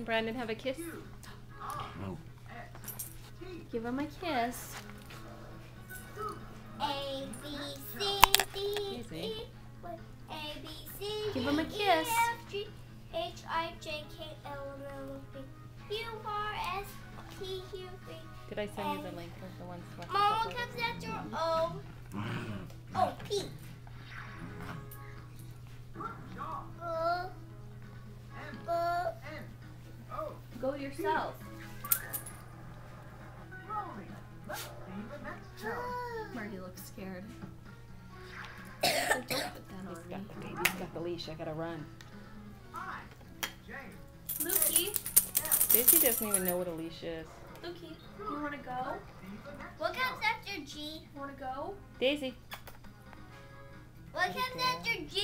Brandon have a kiss? No. Give him a kiss. A, B, C, D, E, A, B, C, Give him a D, E, kiss. F, G, H, I, J, K, L, M, N, O, P, Q, R, S, T, U, V. Did I send you the link of the ones left? Mom, what comes after O? Oh, P. Go yourself. Marty looks scared. Don't put that on me. He's got the leash. I gotta run. Lukey, Daisy doesn't even know what a leash is. Lukey, you wanna go? What comes after G? Want to go? Daisy. What comes after G?